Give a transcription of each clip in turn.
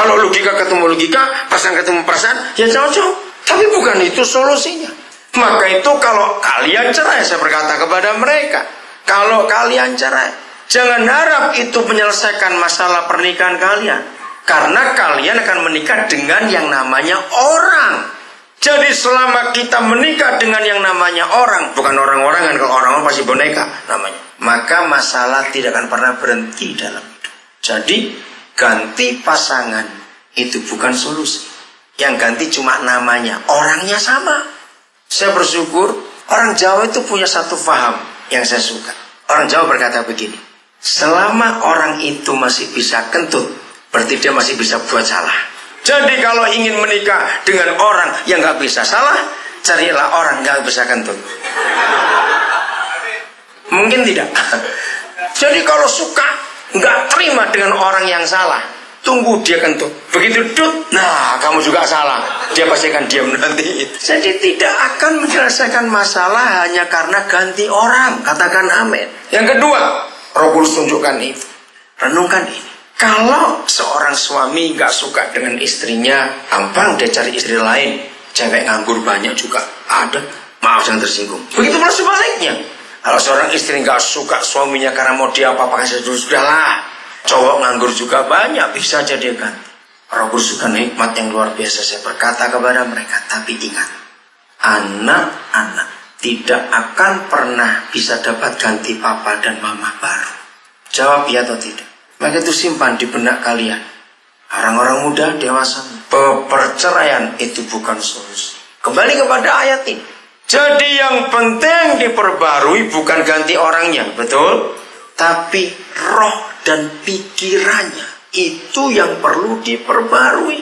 Kalau logika ketemu logika, perasaan ketemu perasaan, ya cocok. Tapi bukan itu solusinya. Maka itu kalau kalian cerai, saya berkata kepada mereka, kalau kalian cerai, jangan harap itu menyelesaikan masalah pernikahan kalian. Karena kalian akan menikah dengan yang namanya orang. Jadi selama kita menikah dengan yang namanya orang, bukan orang-orangan, kalau orang-orang pasti boneka namanya, maka masalah tidak akan pernah berhenti dalam hidup. Jadi ganti pasangan itu bukan solusi. Yang ganti cuma namanya, orangnya sama. Saya bersyukur orang Jawa itu punya satu paham yang saya suka. Orang Jawa berkata begini, selama orang itu masih bisa kentut, berarti dia masih bisa buat salah. Jadi kalau ingin menikah dengan orang yang gak bisa salah, carilah orang gak bisa kentut. Mungkin tidak. Jadi kalau suka gak terima dengan orang yang salah, tunggu dia kentut. Begitu dut, nah kamu juga salah. Dia pasti akan diam nanti. Jadi tidak akan menyelesaikan masalah hanya karena ganti orang. Katakan amin. Yang kedua, Roh Kudus tunjukkan itu. Renungkan ini. Kalau seorang suami gak suka dengan istrinya, gampang dia cari istri lain. Cewek nganggur banyak juga ada. Maaf jangan tersinggung. Begitu pula sebaliknya. Kalau seorang istri gak suka suaminya karena mau dia apa-apa, sudahlah. Cowok nganggur juga banyak, bisa jadi ganti. Roh Kudus juga nikmat yang luar biasa. Saya berkata kepada mereka, tapi ingat, anak-anak tidak akan pernah bisa dapat ganti papa dan mama baru. Jawab ya atau tidak. Maka itu simpan di benak kalian. Orang-orang muda, dewasa, perceraian itu bukan solusi. Kembali kepada ayat ini. Jadi yang penting diperbarui bukan ganti orangnya, betul? Tapi roh dan pikirannya itu yang perlu diperbarui.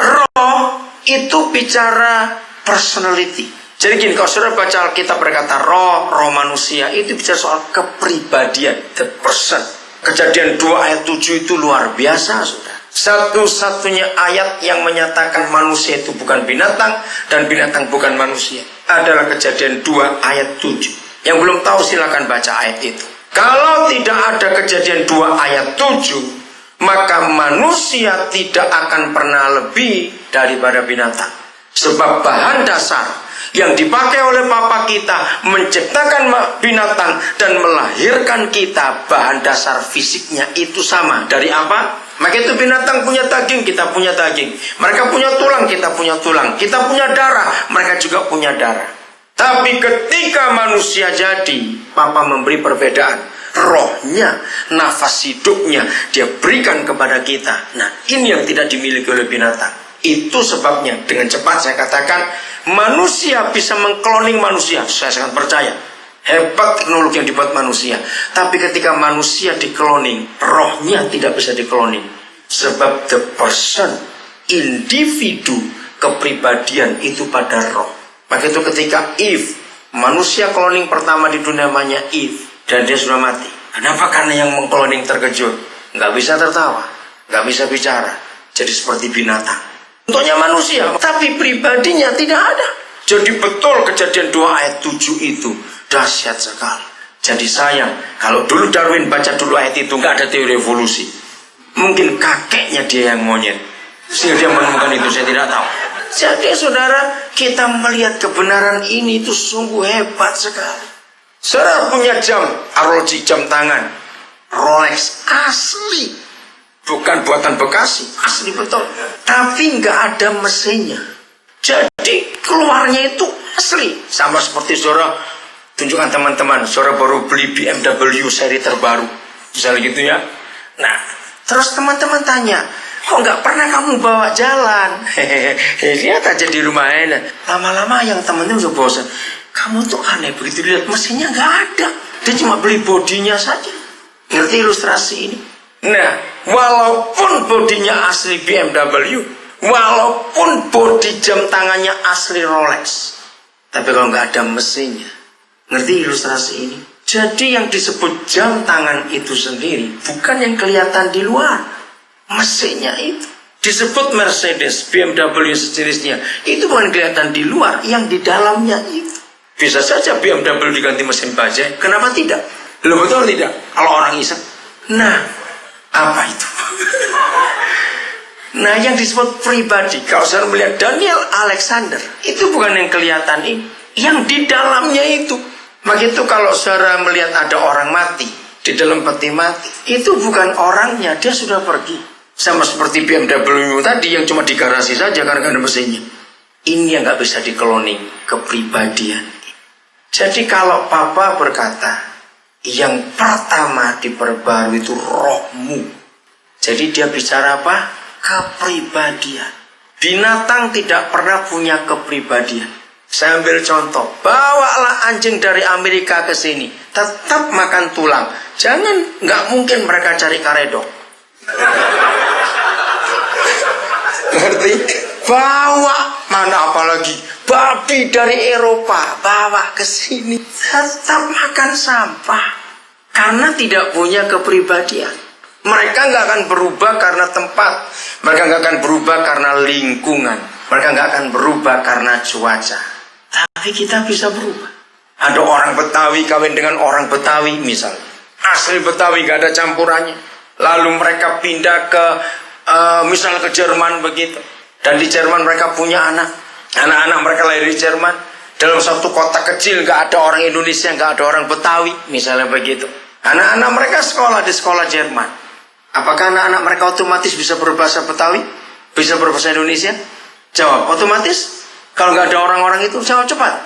Roh itu bicara personality. Jadi gini, kalau saudara baca Alkitab berkata roh manusia, itu bicara soal kepribadian, the person. Kejadian 2 ayat 7 itu luar biasa, saudara. Satu-satunya ayat yang menyatakan manusia itu bukan binatang dan binatang bukan manusia adalah Kejadian 2 ayat 7. Yang belum tahu silakan baca ayat itu. Kalau tidak ada Kejadian 2 ayat 7, maka manusia tidak akan pernah lebih daripada binatang. Sebab bahan dasar yang dipakai oleh Bapa kita menciptakan binatang dan melahirkan kita, bahan dasar fisiknya itu sama. Dari apa? Maka itu binatang punya daging, kita punya daging. Mereka punya tulang, kita punya tulang. Kita punya darah, mereka juga punya darah. Tapi ketika manusia jadi, Bapa memberi perbedaan. Rohnya, nafas hidupnya dia berikan kepada kita. Nah, ini yang tidak dimiliki oleh binatang. Itu sebabnya dengan cepat saya katakan manusia bisa mengkloning manusia. Saya sangat percaya. Hebat teknologi yang dibuat manusia. Tapi ketika manusia dikloning, rohnya tidak bisa dikloning. Sebab the person, individu, kepribadian itu pada roh. Maka itu ketika Eve, manusia cloning pertama di dunia namanya Eve, dan dia sudah mati. Kenapa? Karena yang mengkloning terkejut. Nggak bisa tertawa, nggak bisa bicara. Jadi seperti binatang. Untuknya manusia, tapi pribadinya tidak ada. Jadi betul Kejadian 2 ayat 7 itu dahsyat sekali. Jadi sayang, kalau dulu Darwin baca dulu ayat itu, nggak ada teori evolusi. Mungkin kakeknya dia yang monyet, sehingga dia menemukan itu, saya tidak tahu. Jadi saudara, kita melihat kebenaran ini itu sungguh hebat sekali. Saudara punya jam, arloji jam tangan, Rolex asli. Bukan buatan Bekasi, asli betul. Tapi nggak ada mesinnya. Jadi keluarnya itu asli. Sama seperti saudara, tunjukkan teman-teman, saudara baru beli BMW seri terbaru. Misalnya gitu ya. Nah, terus teman-teman tanya, kok nggak pernah kamu bawa jalan? Lihat aja di rumah enak. Lama-lama yang teman-teman udah bosan. Kamu tuh aneh, begitu lihat mesinnya nggak ada. Dia cuma beli bodinya saja. Ngerti ilustrasi ini? Nah, walaupun bodinya asli BMW, walaupun bodi jam tangannya asli Rolex, tapi kalau nggak ada mesinnya, ngerti ilustrasi ini? Jadi yang disebut jam tangan itu sendiri bukan yang kelihatan di luar, mesinnya itu. Disebut Mercedes, BMW sejenisnya, itu bukan kelihatan di luar, yang di dalamnya itu. Bisa saja BMW diganti mesin bajai, kenapa tidak? Lo betul tidak? Kalau orang iseng. Nah, apa itu? Nah, yang disebut pribadi, kalau saya melihat Daniel Alexander, itu bukan yang kelihatan ini, yang di dalamnya itu. Begitu kalau saudara melihat ada orang mati, di dalam peti mati, itu bukan orangnya, dia sudah pergi. Sama seperti BMW tadi yang cuma di garasi saja karena ada mesinnya. Ini yang gak bisa dikloning, kepribadian. Jadi kalau Papa berkata, yang pertama diperbarui itu rohmu. Jadi dia bicara apa? Kepribadian. Binatang tidak pernah punya kepribadian. Saya ambil contoh, bawalah anjing dari Amerika ke sini, tetap makan tulang. Jangan, nggak mungkin mereka cari karedok. Ngerti? Bawa, mana apalagi babi dari Eropa, bawa ke sini, tetap makan sampah. Karena tidak punya kepribadian. Mereka nggak akan berubah karena tempat. Mereka nggak akan berubah karena lingkungan. Mereka nggak akan berubah karena cuaca. Tapi kita bisa berubah. Ada orang Betawi kawin dengan orang Betawi misalnya. Asli Betawi nggak ada campurannya. Lalu mereka pindah ke misalnya ke Jerman begitu. Dan di Jerman mereka punya anak. Anak-anak mereka lahir di Jerman. Dalam satu kota kecil nggak ada orang Indonesia, nggak ada orang Betawi misalnya begitu. Anak-anak mereka sekolah di sekolah Jerman. Apakah anak-anak mereka otomatis bisa berbahasa Betawi? Bisa berbahasa Indonesia? Jawab, otomatis. Kalau nggak ada orang-orang itu, jawab cepat.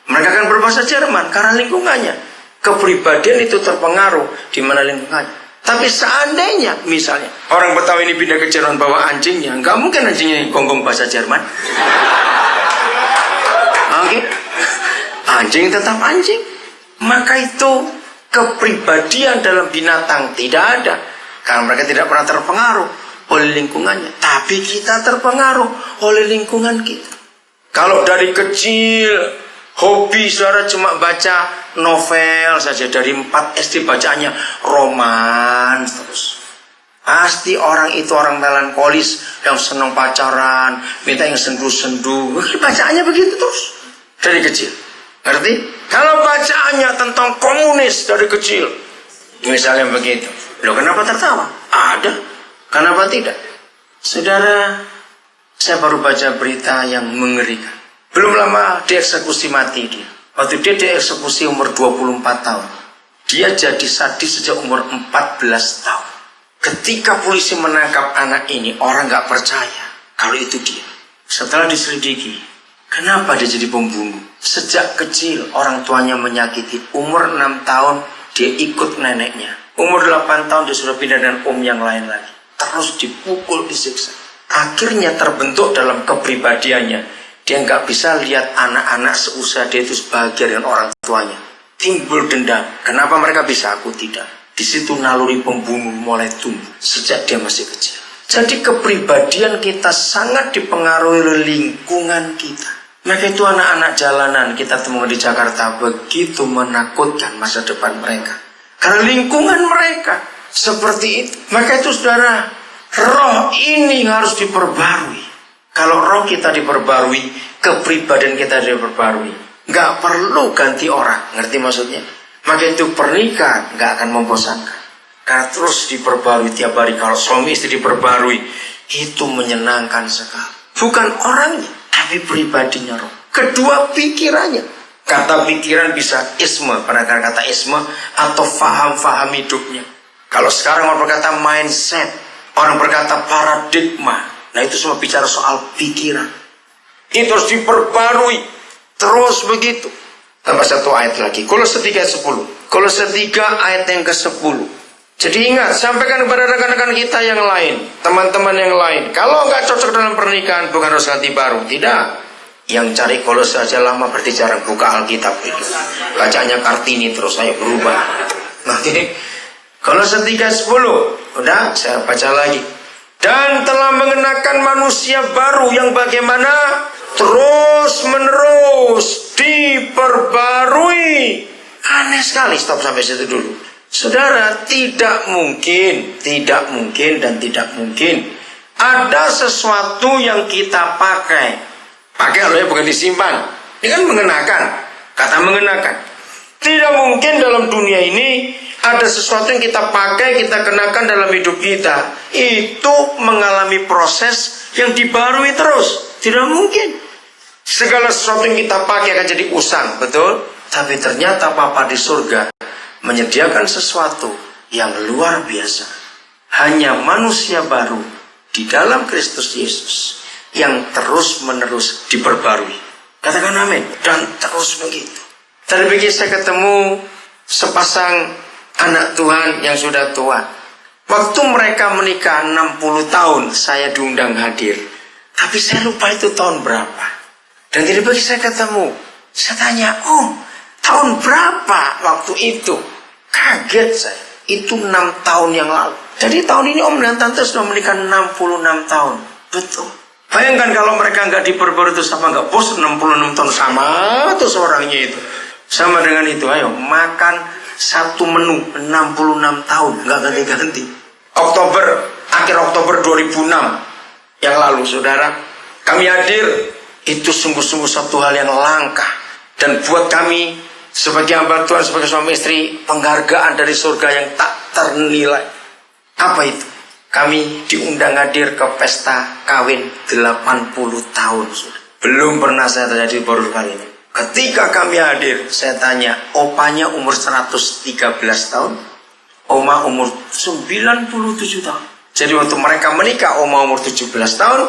Mereka akan berbahasa Jerman karena lingkungannya. Kepribadian itu terpengaruh di mana lingkungannya. Tapi seandainya, misalnya, orang Betawi ini pindah ke Jerman bawa anjingnya, nggak mungkin anjingnya gonggong bahasa Jerman. Oke? Anjing tetap anjing. Maka itu kepribadian dalam binatang tidak ada. Karena mereka tidak pernah terpengaruh oleh lingkungannya. Tapi kita terpengaruh oleh lingkungan kita. Kalau dari kecil, hobi saudara cuma baca novel saja. Dari 4 SD bacaannya roman terus. Pasti orang itu orang melankolis yang senang pacaran, minta yang sendu-sendu. Bacaannya begitu terus. Dari kecil. Ngerti? Kalau bacaannya tentang komunis dari kecil. Misalnya begitu. Loh, kenapa tertawa? Ada. Kenapa tidak? Saudara, saya baru baca berita yang mengerikan. Belum lama dieksekusi mati dia. Waktu dia dieksekusi umur 24 tahun. Dia jadi sadis sejak umur 14 tahun. Ketika polisi menangkap anak ini, orang gak percaya kalau itu dia. Setelah diselidiki, kenapa dia jadi pembunuh? Sejak kecil orang tuanya menyakiti. Umur 6 tahun dia ikut neneknya. Umur 8 tahun dia sudah pindah dengan yang lain lagi. Terus dipukul, disiksa. Akhirnya terbentuk dalam kepribadiannya. Dia nggak bisa lihat anak-anak seusia dia itu sebahagia dengan orang tuanya. Timbul dendam. Kenapa mereka bisa, aku tidak? Di situ naluri pembunuh mulai tumbuh sejak dia masih kecil. Jadi kepribadian kita sangat dipengaruhi oleh lingkungan kita. Maka itu anak-anak jalanan kita temukan di Jakarta begitu menakutkan masa depan mereka. Karena lingkungan mereka seperti itu. Maka itu saudara, roh ini harus diperbarui. Kalau roh kita diperbarui, kepribadian kita diperbarui. Nggak perlu ganti orang. Ngerti maksudnya? Maka itu pernikahan nggak akan membosankan. Karena terus diperbarui tiap hari. Kalau suami istri diperbarui, itu menyenangkan sekali. Bukan orangnya, tapi pribadinya roh. Kedua, pikirannya. Kata pikiran bisa isme, pernah kata isme atau faham-faham hidupnya. Kalau sekarang orang berkata mindset, orang berkata paradigma. Nah itu semua bicara soal pikiran. Itu harus diperbarui terus begitu. Tambah satu ayat lagi, Kolose 3 ayat 10. Kolose 3 ayat yang ke-10. Jadi ingat, sampaikan kepada rekan-rekan kita yang lain, teman-teman yang lain. Kalau nggak cocok dalam pernikahan, bukan harus ganti baru, tidak. Yang cari Kolose aja lama berarti jarang buka Alkitab itu. Bacanya Kartini terus, saya berubah. Oke. Kolose 3:10. Udah, saya baca lagi. Dan telah mengenakan manusia baru yang bagaimana? Terus menerus diperbarui. Aneh sekali, stop sampai situ dulu. Saudara, tidak mungkin ada sesuatu yang kita pakai loh ya, bukan disimpan. Ini kan mengenakan. Kata mengenakan. Tidak mungkin dalam dunia ini ada sesuatu yang kita pakai, kita kenakan dalam hidup kita, itu mengalami proses yang dibarui terus. Tidak mungkin segala sesuatu yang kita pakai akan jadi usang, betul? Tapi ternyata Bapa di surga menyediakan sesuatu yang luar biasa. Hanya manusia baru di dalam Kristus Yesus yang terus-menerus diperbarui. Katakan amin. Dan terus begitu. Tadi pagi saya ketemu sepasang anak Tuhan yang sudah tua. Waktu mereka menikah 60 tahun, saya diundang hadir. Tapi saya lupa itu tahun berapa. Dan tadi pagi saya ketemu. Saya tanya, tahun berapa waktu itu? Kaget saya. Itu 6 tahun yang lalu. Jadi tahun ini Om dan Tante sudah menikah 66 tahun. Betul. Bayangkan kalau mereka nggak diperbarui itu sama nggak bosan 66 tahun sama tuh seorangnya itu. Sama dengan itu, ayo makan satu menu 66 tahun nggak ganti-ganti. Akhir Oktober 2006 yang lalu, saudara, kami hadir. Itu sungguh-sungguh satu hal yang langka. Dan buat kami sebagai hamba Tuhan, sebagai suami istri, penghargaan dari surga yang tak ternilai. Apa itu? Kami diundang hadir ke pesta kawin 80 tahun. Belum pernah saya terjadi baru kali ini. Ketika kami hadir, saya tanya, opanya umur 113 tahun, oma umur 97 tahun. Jadi waktu mereka menikah, oma umur 17 tahun,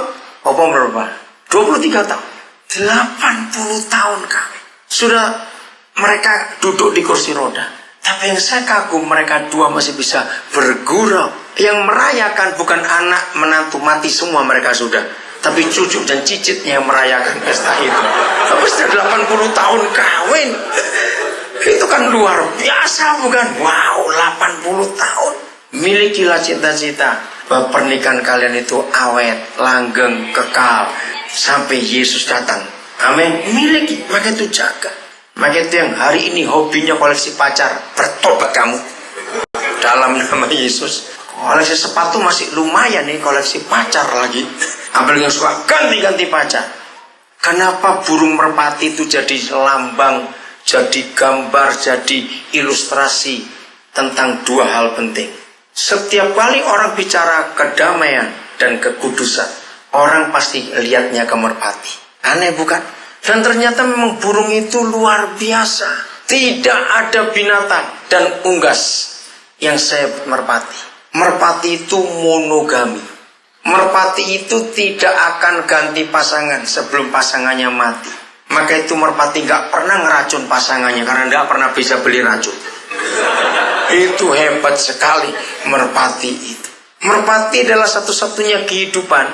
opa umur berapa? 23 tahun. 80 tahun kami. Sudah mereka duduk di kursi roda. Tapi yang saya kagum, mereka dua masih bisa bergurau. Yang merayakan bukan anak menantu mati semua mereka sudah, tapi cucu dan cicitnya yang merayakan pesta itu. Tapi sudah 80 tahun kawin. Itu kan luar biasa bukan? Wow, 80 tahun. Milikilah cita-cita bahwa pernikahan kalian itu awet, langgeng, kekal sampai Yesus datang. Amin. Miliki, maka itu jaga. Maka itu yang hari ini hobinya koleksi pacar, bertobat kamu dalam nama Yesus. Koleksi sepatu masih lumayan nih, koleksi pacar lagi. Ambil yang suka ganti-ganti pacar. Kenapa burung merpati itu jadi lambang, jadi gambar, jadi ilustrasi tentang dua hal penting. Setiap kali orang bicara kedamaian dan kekudusan, orang pasti lihatnya ke merpati. Aneh bukan? Dan ternyata memang burung itu luar biasa. Tidak ada binatang dan unggas yang saya merpati. Merpati itu monogami. Merpati itu tidak akan ganti pasangan sebelum pasangannya mati. Maka itu merpati gak pernah ngeracun pasangannya karena gak pernah bisa beli racun. Itu hebat sekali merpati itu. Merpati adalah satu-satunya kehidupan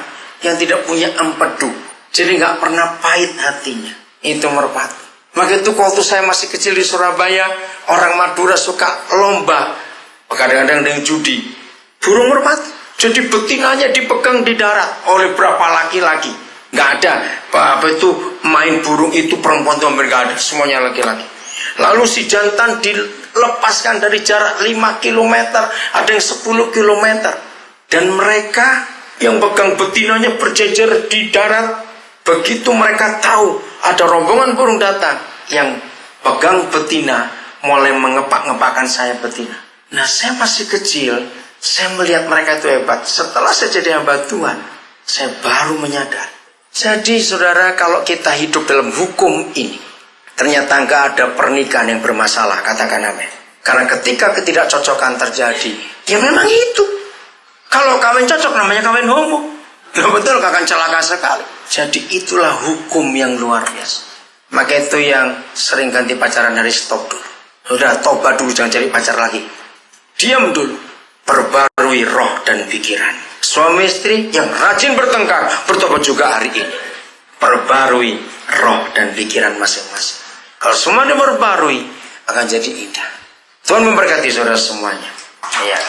yang tidak punya empedu. Jadi gak pernah pahit hatinya. Itu merpati. Maka itu waktu saya masih kecil di Surabaya, orang Madura suka lomba, kadang-kadang dengan judi. Burung merpati. Jadi betinanya dipegang di darat oleh berapa laki-laki. Nggak ada. Apa itu main burung itu perempuan itu hampir nggak ada. Semuanya laki-laki. Lalu si jantan dilepaskan dari jarak 5 km. Ada yang 10 km. Dan mereka yang pegang betinanya berjejer di darat. Begitu mereka tahu ada rombongan burung datang, yang pegang betina mulai mengepak-ngepakkan sayap betina. Nah, saya masih kecil, saya melihat mereka itu hebat. Setelah saya jadi hamba Tuhan, saya baru menyadari. Jadi saudara, kalau kita hidup dalam hukum ini, ternyata nggak ada pernikahan yang bermasalah. Katakan amin. Karena ketika ketidakcocokan terjadi, ya memang itu. Kalau kawin cocok namanya kawin homo. Nah, betul, akan celaka sekali. Jadi itulah hukum yang luar biasa. Maka itu yang sering ganti pacaran dari stop dulu. Sudah, tobat dulu, jangan cari pacar lagi. Diam dulu. Perbarui roh dan pikiran. Suami istri yang rajin bertengkar, bertobat juga hari ini. Perbarui roh dan pikiran masing-masing. Kalau semua diperbarui, akan jadi indah. Tuhan memberkati saudara semuanya. Ya.